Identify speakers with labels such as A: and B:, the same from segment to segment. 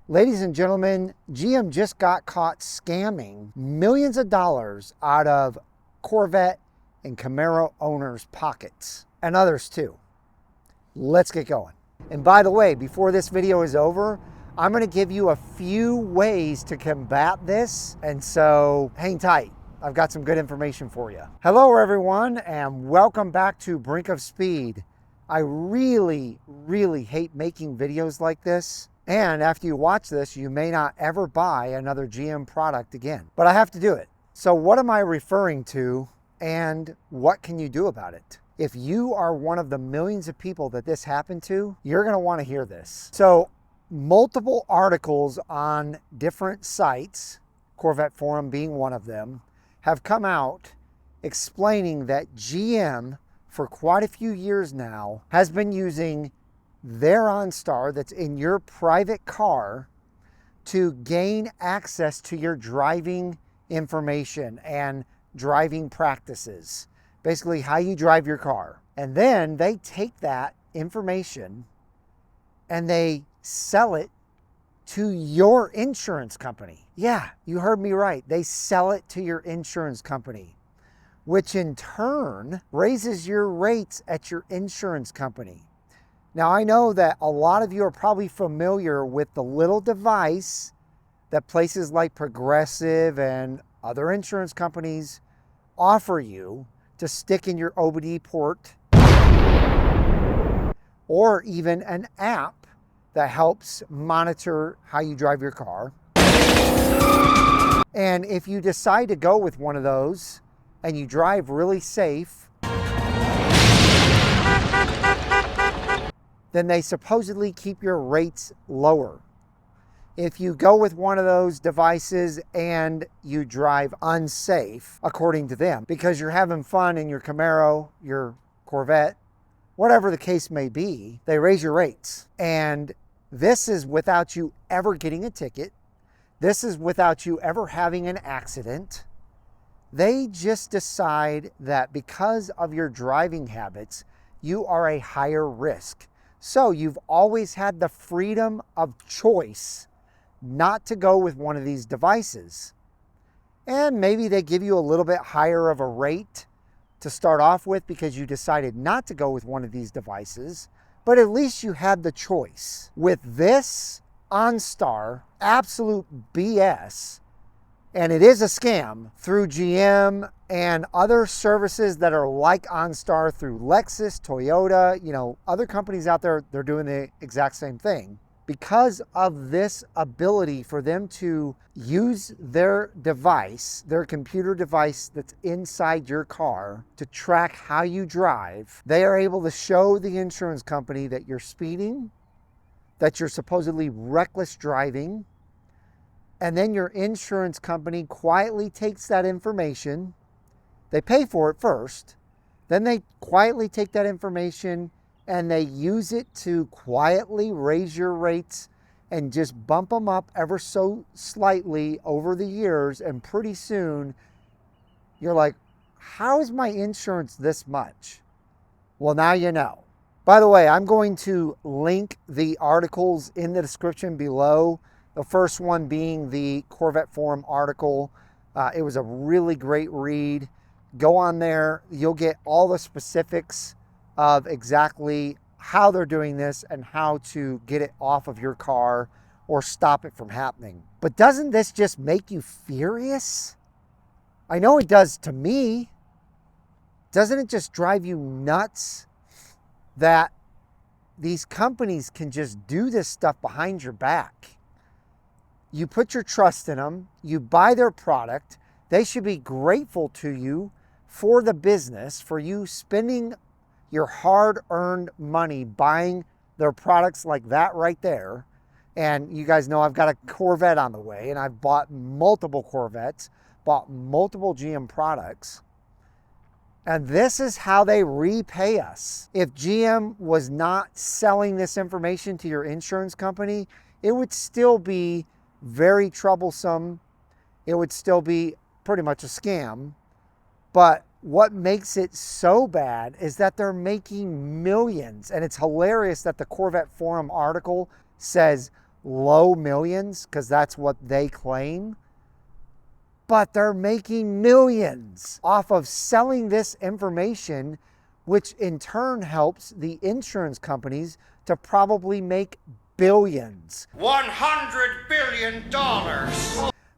A: Ladies and gentlemen, GM just got caught scamming millions of dollars out of Corvette and Camaro owners' pockets, and others too. Let's get going. And by the way, before this video is over, I'm gonna give you a few ways to combat this, and so hang tight. I've got some good information for you. Hello everyone, and welcome back to Brink of Speed. I really hate making videos like this. And after you watch this, you may not ever buy another GM product again. But I have to do it. So what am I referring to, and what can you do about it? If you are one of the millions of people that this happened to, you're gonna wanna hear this. So multiple articles on different sites, Corvette Forum being one of them, have come out explaining that GM, for quite a few years now, has been using their OnStar that's in your private car to gain access to your driving information and driving practices. Basically how you drive your car. And then they take that information and they sell it to your insurance company. Yeah, you heard me right. They sell it to your insurance company, which in turn raises your rates at your insurance company. Now, I know that a lot of you are probably familiar with the little device that places like Progressive and other insurance companies offer you to stick in your OBD port, or even an app that helps monitor how you drive your car. And if you decide to go with one of those and you drive really safe, then they supposedly keep your rates lower. If you go with one of those devices and you drive unsafe, according to them, because you're having fun in your Camaro, your Corvette, whatever the case may be, they raise your rates. And this is without you ever getting a ticket. This is without you ever having an accident. They just decide that because of your driving habits, you are a higher risk. So you've always had the freedom of choice not to go with one of these devices. And maybe they give you a little bit higher of a rate to start off with because you decided not to go with one of these devices, but at least you had the choice. With this OnStar, absolute BS, and it is a scam through GM and other services that are like OnStar through Lexus, Toyota, other companies out there, they're doing the exact same thing. Because of this ability for them to use their device, their computer device that's inside your car to track how you drive, they are able to show the insurance company that you're speeding, that you're supposedly reckless driving, and then your insurance company quietly takes that information. They pay for it first, then they quietly take that information and they use it to quietly raise your rates and just bump them up ever so slightly over the years. And pretty soon you're like, how is my insurance this much? Well, now you know. By the way, I'm going to link the articles in the description below. The first one being the Corvette Forum article. It was a really great read. Go on there, you'll get all the specifics of exactly how they're doing this and how to get it off of your car or stop it from happening. But doesn't this just make you furious? I know it does to me. Doesn't it just drive you nuts that these companies can just do this stuff behind your back? You put your trust in them, you buy their product, they should be grateful to you for the business, for you spending your hard-earned money buying their products like that right there. And you guys know I've got a Corvette on the way, and I've bought multiple Corvettes, bought multiple GM products. And this is how they repay us. If GM was not selling this information to your insurance company, it would still be very troublesome. It would still be pretty much a scam. But what makes it so bad is that they're making millions. And it's hilarious that the Corvette Forum article says low millions, because that's what they claim, but they're making millions off of selling this information, which in turn helps the insurance companies to probably make billions.
B: $100 billion.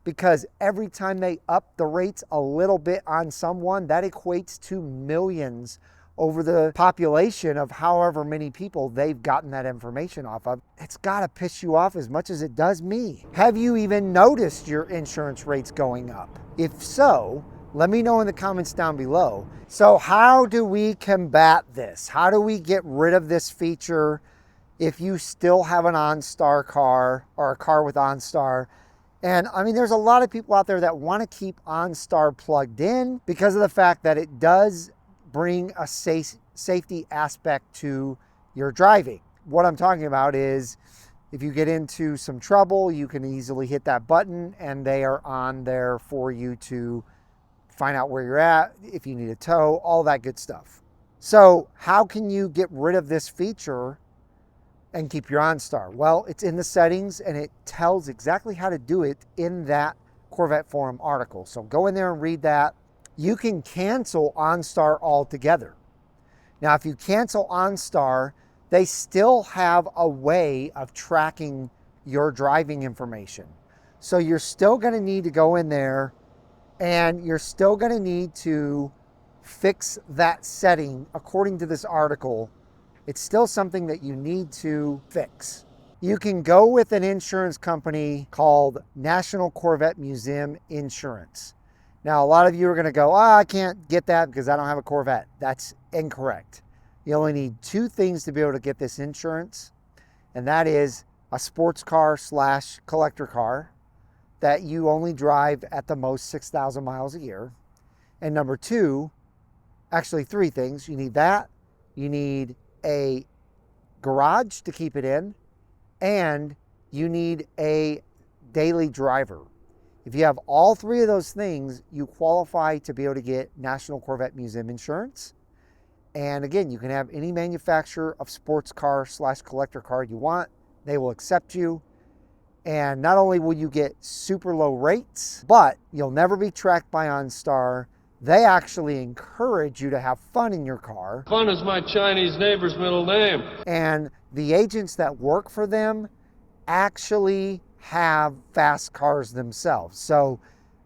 A: Because every time they up the rates a little bit on someone, that equates to millions over the population of however many people they've gotten that information off of. It's gotta piss you off as much as it does me. Have you even noticed your insurance rates going up? If so, let me know in the comments down below. So how do we combat this? How do we get rid of this feature if you still have an OnStar car or a car with OnStar? And I mean, there's a lot of people out there that want to keep OnStar plugged in because of the fact that it does bring a safety aspect to your driving. What I'm talking about is if you get into some trouble, you can easily hit that button and they are on there for you to find out where you're at, if you need a tow, all that good stuff. So how can you get rid of this feature and keep your OnStar? Well, it's in the settings and it tells exactly how to do it in that Corvette forum article. So go in there and read that. You can cancel OnStar altogether. Now, if you cancel OnStar, they still have a way of tracking your driving information. So you're still gonna need to go in there and you're still gonna need to fix that setting according to this article. It's still something that you need to fix. You can go with an insurance company called National Corvette Museum Insurance. Now, a lot of you are gonna go, I can't get that because I don't have a Corvette. That's incorrect. You only need two things to be able to get this insurance, and that is a sports car / collector car that you only drive at the most 6,000 miles a year. And number two, actually three things. You need that, you need a garage to keep it in, and you need a daily driver. If you have all three of those things, you qualify to be able to get National Corvette Museum Insurance. And again, you can have any manufacturer of sports car / collector car you want. They will accept you. And not only will you get super low rates, but you'll never be tracked by OnStar. They actually encourage you to have fun in your car.
C: Fun is my Chinese neighbor's middle name.
A: And the agents that work for them actually have fast cars themselves. So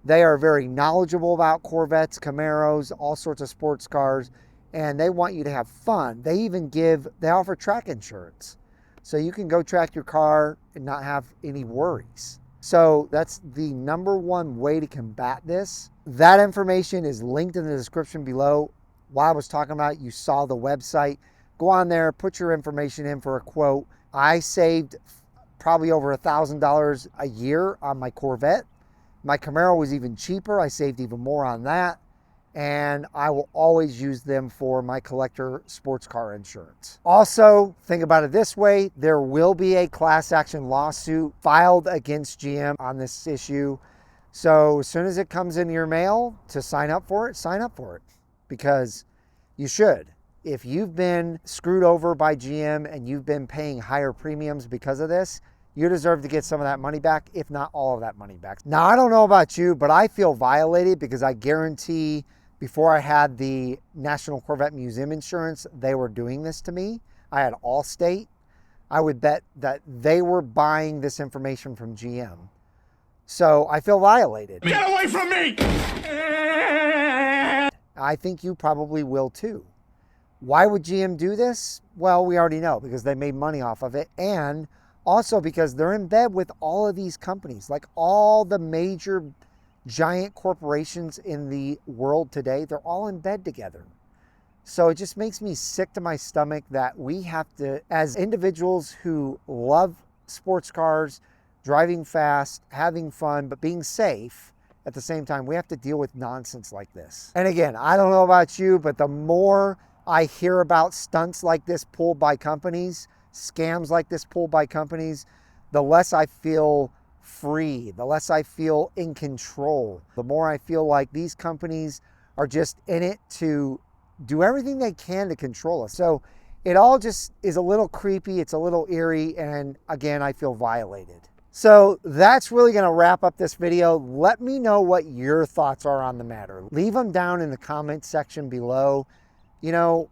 A: they are very knowledgeable about Corvettes, Camaros, all sorts of sports cars, and they want you to have fun. They offer track insurance. So you can go track your car and not have any worries. So that's the #1 way to combat this. That information is linked in the description below. While I was talking about it, you saw the website. Go on there, put your information in for a quote. I saved probably over $1,000 a year on my Corvette. My Camaro was even cheaper. I saved even more on that. And I will always use them for my collector sports car insurance. Also, think about it this way. There will be a class action lawsuit filed against GM on this issue. So as soon as it comes in your mail to sign up for it, because you should. If you've been screwed over by GM and you've been paying higher premiums because of this, you deserve to get some of that money back, if not all of that money back. Now, I don't know about you, but I feel violated because I guarantee before I had the National Corvette Museum Insurance, they were doing this to me. I had Allstate. I would bet that they were buying this information from GM. So I feel violated.
B: Get away from me!
A: I think you probably will too. Why would GM do this? Well, we already know, because they made money off of it, and also because they're in bed with all of these companies, like all the major giant corporations in the world today, they're all in bed together. So it just makes me sick to my stomach that we have to, as individuals who love sports cars, driving fast, having fun, but being safe at the same time, we have to deal with nonsense like this. And again, I don't know about you, but the more I hear about stunts like this pulled by companies, scams like this pulled by companies, the less I feel free, the less I feel in control, the more I feel like these companies are just in it to do everything they can to control us. So It all just is a little creepy, it's a little eerie, and again, I feel violated. So that's really gonna wrap up this video. Let me know what your thoughts are on the matter. Leave them down in the comment section below. You know,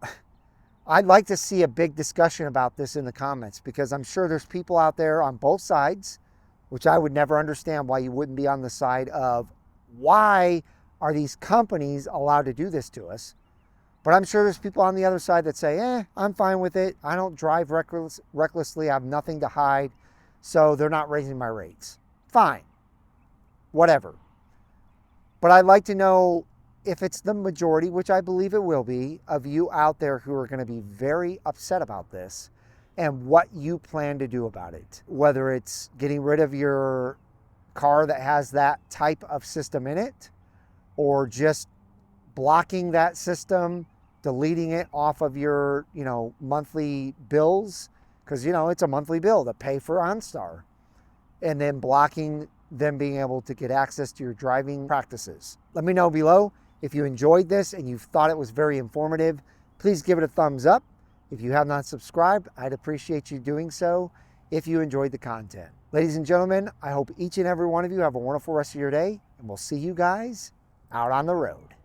A: I'd like to see a big discussion about this in the comments, because I'm sure there's people out there on both sides, which I would never understand why you wouldn't be on the side of why are these companies allowed to do this to us. But I'm sure there's people on the other side that say, I'm fine with it. I don't drive recklessly. I have nothing to hide. So they're not raising my rates. Fine. Whatever. But I'd like to know if it's the majority, which I believe it will be, of you out there who are going to be very upset about this and what you plan to do about it. Whether it's getting rid of your car that has that type of system in it, or just blocking that system, deleting it off of your, monthly bills, because, it's a monthly bill to pay for OnStar, and then blocking them being able to get access to your driving practices. Let me know below if you enjoyed this and you thought it was very informative. Please give it a thumbs up. If you have not subscribed, I'd appreciate you doing so if you enjoyed the content. Ladies and gentlemen, I hope each and every one of you have a wonderful rest of your day, and we'll see you guys out on the road.